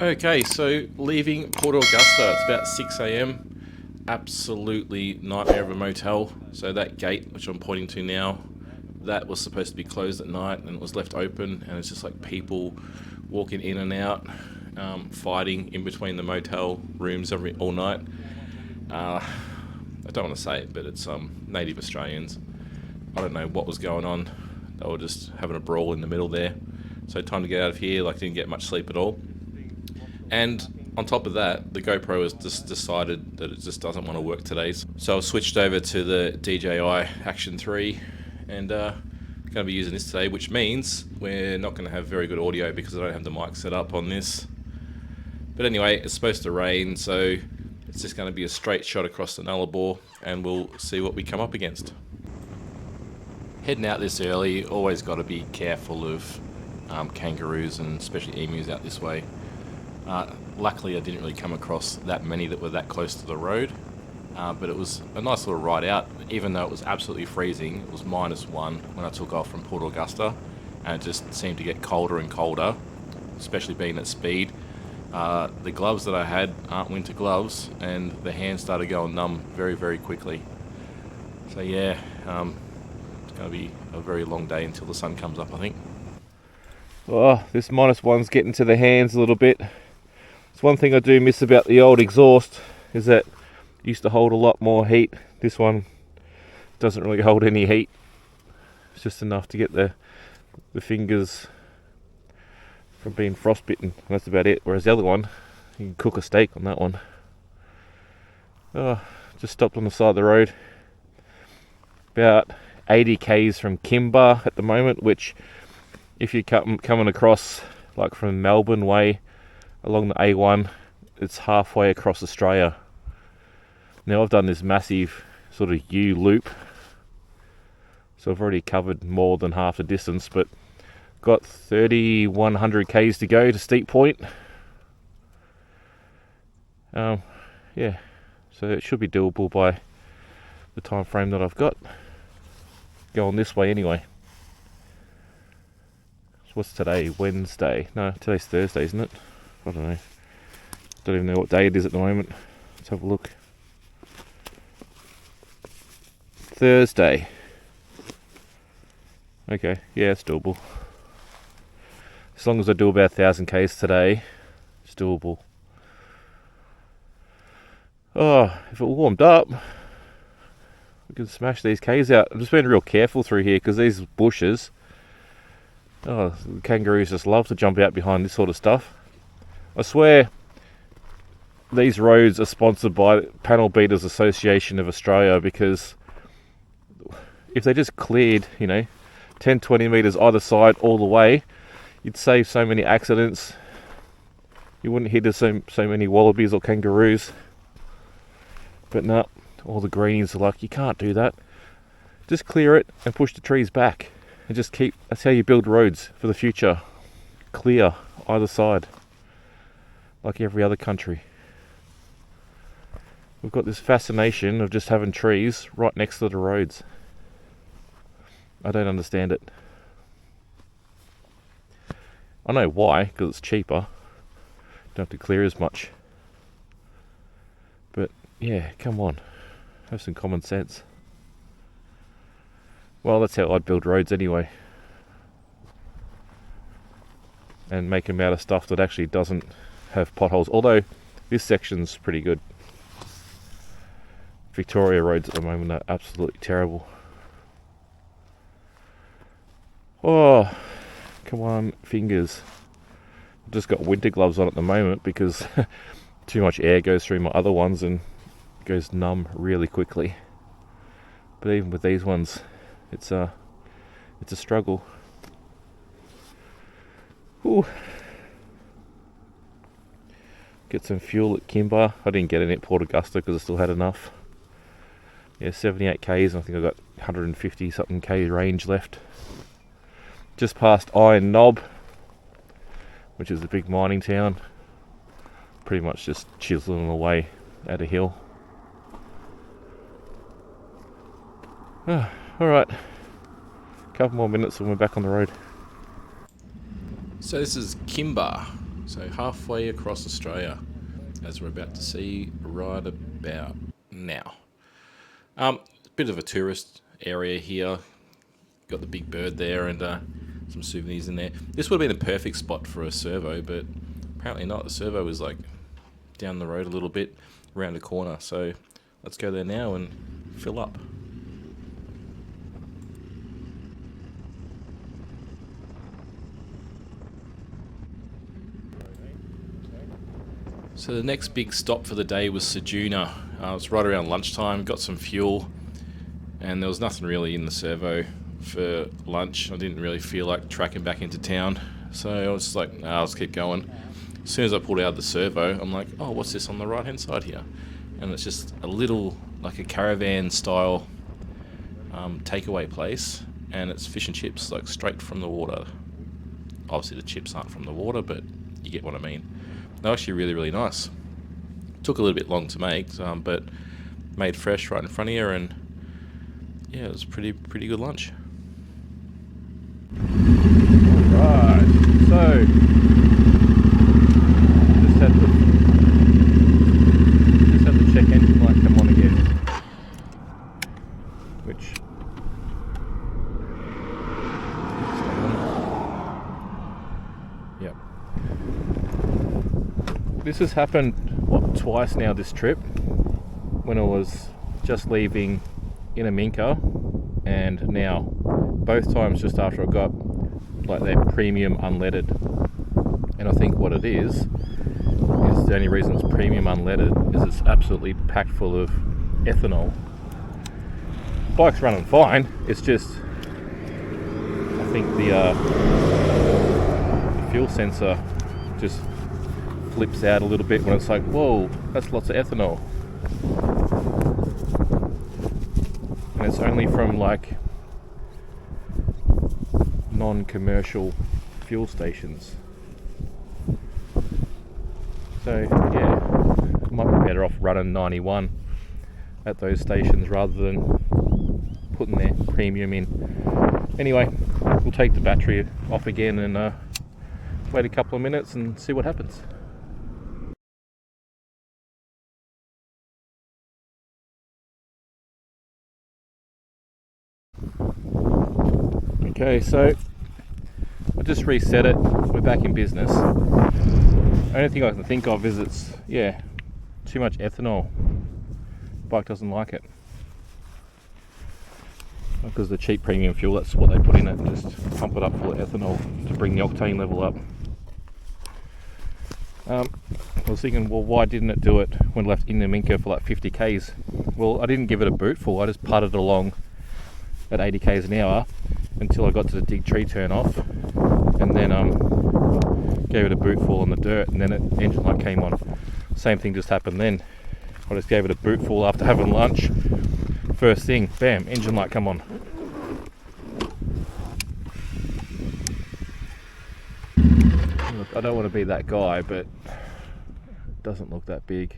Okay, so leaving Port Augusta, it's about 6 a.m. Absolutely nightmare of a motel. So that gate, which I'm pointing to now, that was supposed to be closed at night and it was left open, and it's just like people walking in and out, fighting in between the motel rooms all night. I don't want to say it, but it's native Australians. I don't know what was going on. They were just having a brawl in the middle there. So time to get out of here. Like, didn't get much sleep at all. And on top of that, the GoPro has just decided that it just doesn't want to work today. So I've switched over to the DJI Action 3 and going to be using this today, which means we're not going to have very good audio because I don't have the mic set up on this. But anyway, it's supposed to rain, so it's just going to be a straight shot across the Nullarbor and we'll see what we come up against. Heading out this early, always got to be careful of kangaroos and especially emus out this way. Luckily I didn't really come across that many that were that close to the road, but it was a nice little ride out. Even though it was absolutely freezing, it was -1 when I took off from Port Augusta, and it just seemed to get colder and colder, especially being at speed. The gloves that I had aren't winter gloves, and the hands started going numb very, very quickly. So yeah, it's going to be a very long day until the sun comes up, I think. Oh, this -1's getting to the hands a little bit. It's one thing I do miss about the old exhaust, is that it used to hold a lot more heat. This one doesn't really hold any heat. It's just enough to get the fingers from being frostbitten. That's about it. Whereas the other one, you can cook a steak on that one. Oh, just stopped on the side of the road. About 80 k's from Kimba at the moment, which if you're coming across like from Melbourne way along the A1, it's halfway across Australia. Now I've done this massive sort of U-loop, so I've already covered more than half the distance, but got 3,100 k's to go to Steep Point. Yeah, so it should be doable by the time frame that I've got. Going this way anyway. So what's today? Wednesday? No, today's Thursday, isn't it? I don't know. Don't even know what day it is at the moment. Let's have a look. Thursday. Okay, yeah, it's doable. As long as I do about 1,000 k's today, it's doable. Oh, if it warmed up, we could smash these k's out. I'm just being real careful through here because these bushes, oh, the kangaroos just love to jump out behind this sort of stuff. I swear these roads are sponsored by Panel Beaters Association of Australia, because if they just cleared, 10-20 metres either side all the way, you'd save so many accidents. You wouldn't hit so many wallabies or kangaroos. But no, all the greenies are like, you can't do that. Just clear it and push the trees back. And just that's how you build roads for the future. Clear either side, like every other country. We've got this fascination of just having trees right next to the roads. I don't understand it. I know why, because it's cheaper. Don't have to clear as much. But yeah, come on, have some common sense. Well, that's how I'd build roads anyway. And make them out of stuff that actually doesn't have potholes. Although this section's pretty good. Victoria roads at the moment are absolutely terrible. Oh, come on, fingers. I've just got winter gloves on at the moment because too much air goes through my other ones and goes numb really quickly. But even with these ones, it's a struggle. Ooh. Get some fuel at Kimba. I didn't get any at Port Augusta because I still had enough. Yeah, 78 k's, and I think I've got 150 something k range left. Just past Iron Knob, which is the big mining town. Pretty much just chiseling away at a hill. Alright, couple more minutes and we're back on the road. So this is Kimba. So halfway across Australia, as we're about to see right about now. Bit of a tourist area here. Got the big bird there and some souvenirs in there. This would have been a perfect spot for a servo, but apparently not. The servo is like down the road a little bit, around the corner. So let's go there now and fill up. So the next big stop for the day was Ceduna. It's right around lunchtime, got some fuel, and there was nothing really in the servo for lunch. I didn't really feel like tracking back into town, so I was just like, nah, let's keep going. As soon as I pulled out the servo, I'm like, oh, what's this on the right hand side here? And it's just a little, like a caravan style takeaway place, and it's fish and chips, like straight from the water. Obviously the chips aren't from the water, but you get what I mean. They're actually really, really nice. Took a little bit long to make, but made fresh right in front of you, and yeah, it was pretty good lunch. Right, so just had the check engine light come on again, which yep. This has happened, what, twice now this trip, when I was just leaving Inaminka, and now both times just after I got like that premium unleaded. And I think what it is the only reason it's premium unleaded is it's absolutely packed full of ethanol. Bike's running fine, it's just I think the fuel sensor just flips out a little bit when it's like, whoa, that's lots of ethanol. And it's only from like non-commercial fuel stations. So yeah, might be better off running 91 at those stations rather than putting their premium in. Anyway, we'll take the battery off again and wait a couple of minutes and see what happens. Okay, so I just reset it. We're back in business. The only thing I can think of is it's, yeah, too much ethanol. Bike doesn't like it. Because the cheap premium fuel, that's what they put in it, and just pump it up full of ethanol to bring the octane level up. I was thinking, well, why didn't it do it when left in the Minka for like 50 k's? Well, I didn't give it a boot full, I just putted along at 80 k's an hour until I got to the dig tree turn off, and then gave it a boot full on the dirt, and then the engine light came on. Same thing just happened then. I just gave it a boot full after having lunch. First thing, bam, engine light come on. Look, I don't want to be that guy, but it doesn't look that big.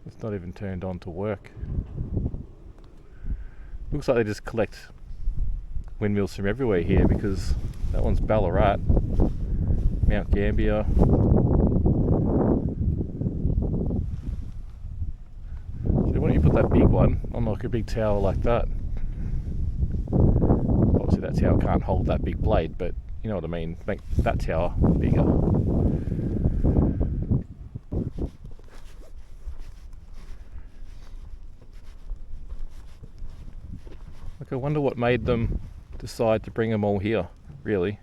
It's not even turned on to work. Looks like they just collect windmills from everywhere here, because that one's Ballarat, Mount Gambier. So why don't you put that big one on like a big tower like that? Obviously that tower can't hold that big blade, but you know what I mean, make that tower bigger. Look, I wonder what made them decide to bring them all here, really.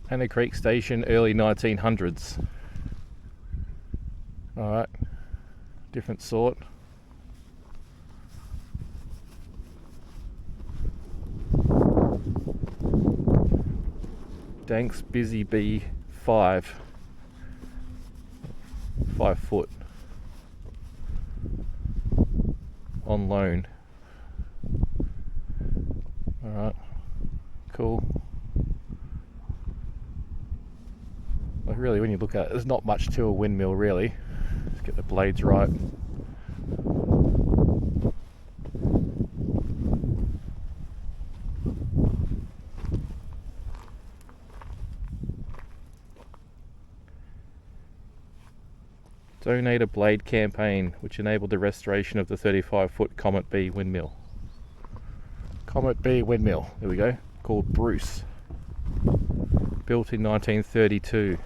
Anna Creek Station, early 1900s. Alright, different sort. Danks Busy Bee 5 foot on loan. Alright, cool. Like really, when you look at it, there's not much to a windmill really. Just get the blades right. Donate a blade campaign which enabled the restoration of the 35-foot Comet B windmill. Comet B windmill, there we go, called Bruce. Built in 1932.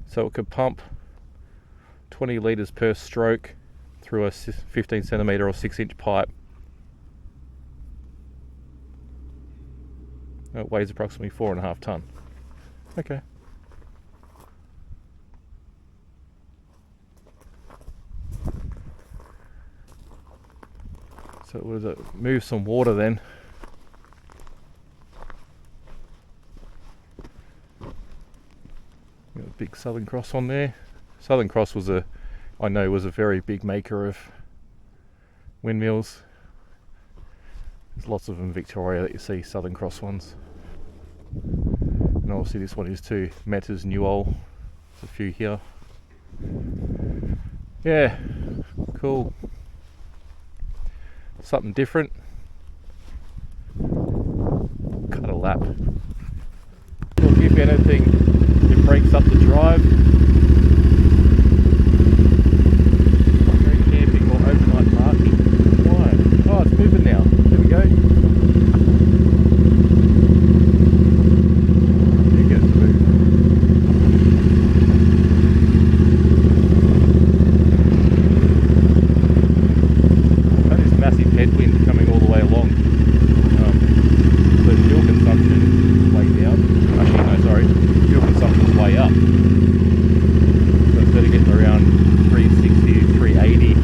So it could pump 20 litres per stroke through a 15 centimetre or 6 inch pipe. It weighs approximately 4.5 tonne. Okay. So it was move some water then. Got a big Southern Cross on there. Southern Cross was I know was a very big maker of windmills. There's lots of them in Victoria that you see, Southern Cross ones. And obviously this one is too. Metters, Newell. There's a few here. Yeah, cool. Something different. Cut a lap. Look, if anything, it breaks up the drive. Very camping or overnight parking. Why? Oh, it's moving now. There we go. You get it to move. That is massive headwind coming all the way along. The fuel consumption is way down. Actually, no, sorry. Fuel consumption is way up. So instead of getting around 360 to 380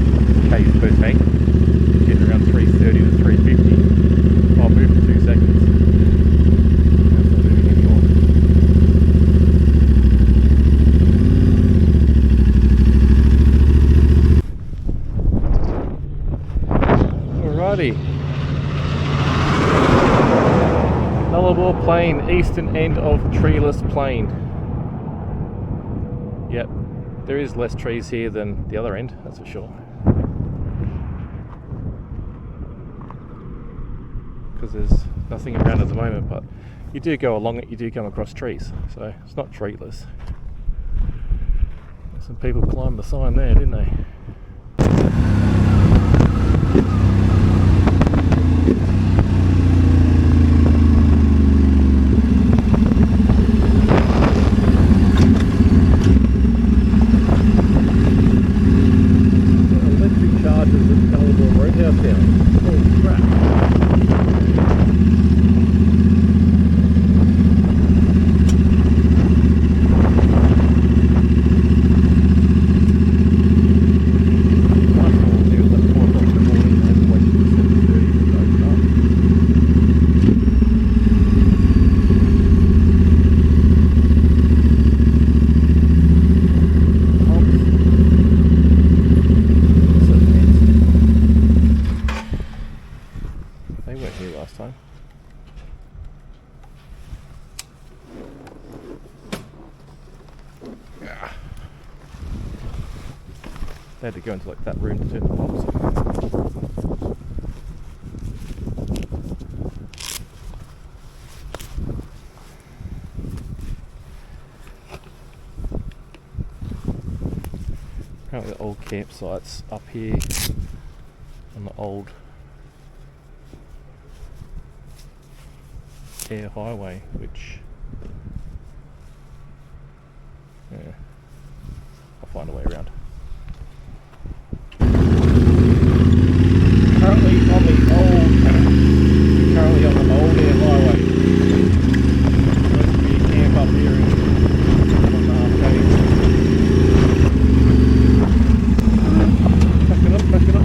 k's per tank, getting around 330 to 350. I'll move for 2 seconds. That's not moving anymore. Alrighty. Nullarbor Plain, eastern end of treeless plain. Yep, there is less trees here than the other end, that's for sure. Because there's nothing around at the moment, but you do go along it, you do come across trees, so it's not treeless. Some people climbed the sign there, didn't they? Electric chargers at Nullarbor Roadhouse down. Holy crap. They had to go into like that room to turn the pumps. Apparently the old campsites up here on the old air highway, which I'll find a way around. Currently on the old air highway. Supposed to be a camp up here in 1.5 k's. Back it up.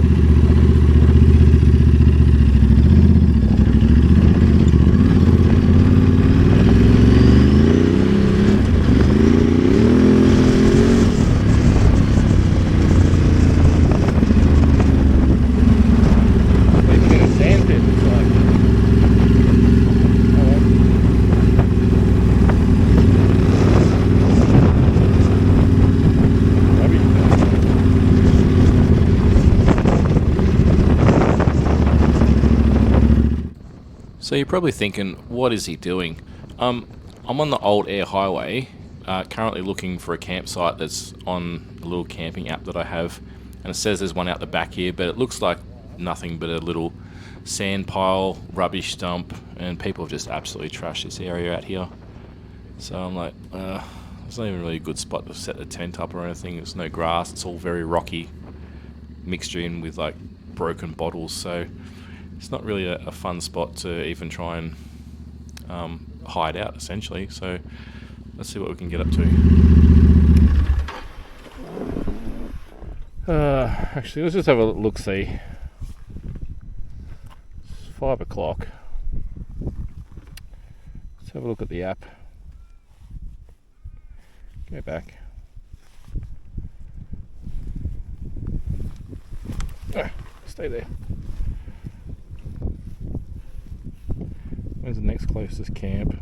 So you're probably thinking, what is he doing? I'm on the old air highway, currently looking for a campsite that's on a little camping app that I have, and it says there's one out the back here, but it looks like nothing but a little sand pile, rubbish dump, and people have just absolutely trashed this area out here. So I'm like, there's not even really a good spot to set the tent up or anything. There's no grass. It's all very rocky, mixed in with like broken bottles. So it's not really a fun spot to even try and hide out, essentially. So let's see what we can get up to. Actually, let's just have a look-see. It's 5 o'clock. Let's have a look at the app. Go back. Stay there. Where's the next closest camp?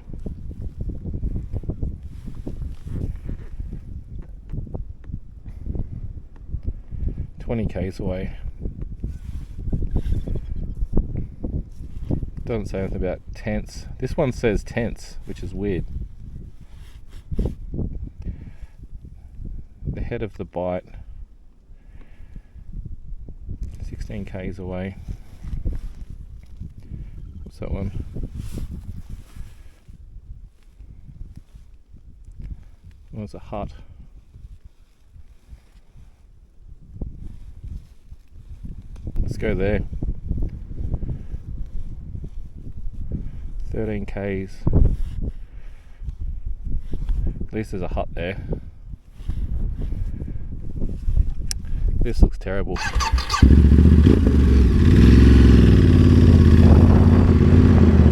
$20 away. Doesn't say anything about tents. This one says tents, which is weird. The head of the bite. 16 k's away. What's that one? Oh, it's a hut. Let's go there. 13 k's. At least there's a hut there. This looks terrible.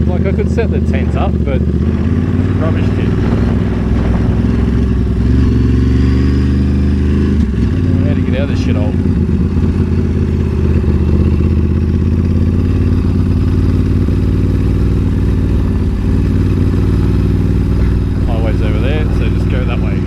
Like, I could set the tent up, but rubbish tin. How to get out of this shithole? Highway's over there, so just go that way.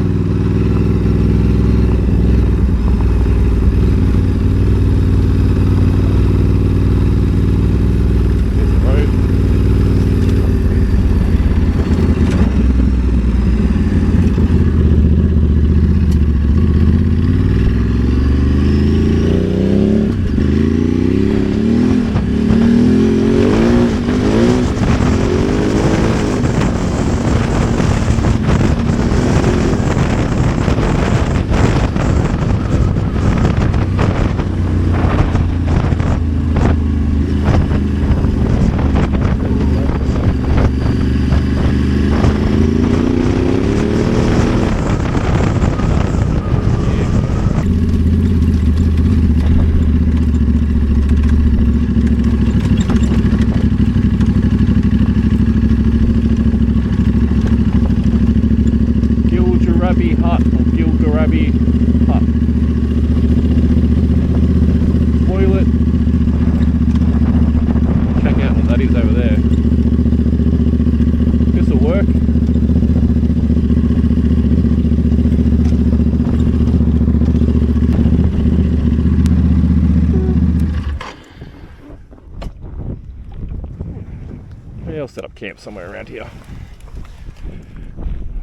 I'll set up camp somewhere around here.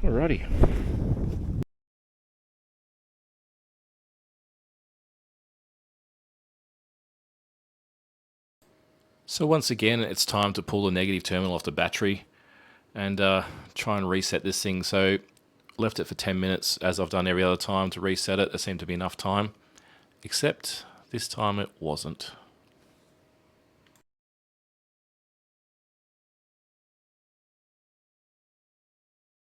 Alrighty. So once again, it's time to pull the negative terminal off the battery and try and reset this thing. So left it for 10 minutes, as I've done every other time to reset it. There seemed to be enough time, except this time it wasn't.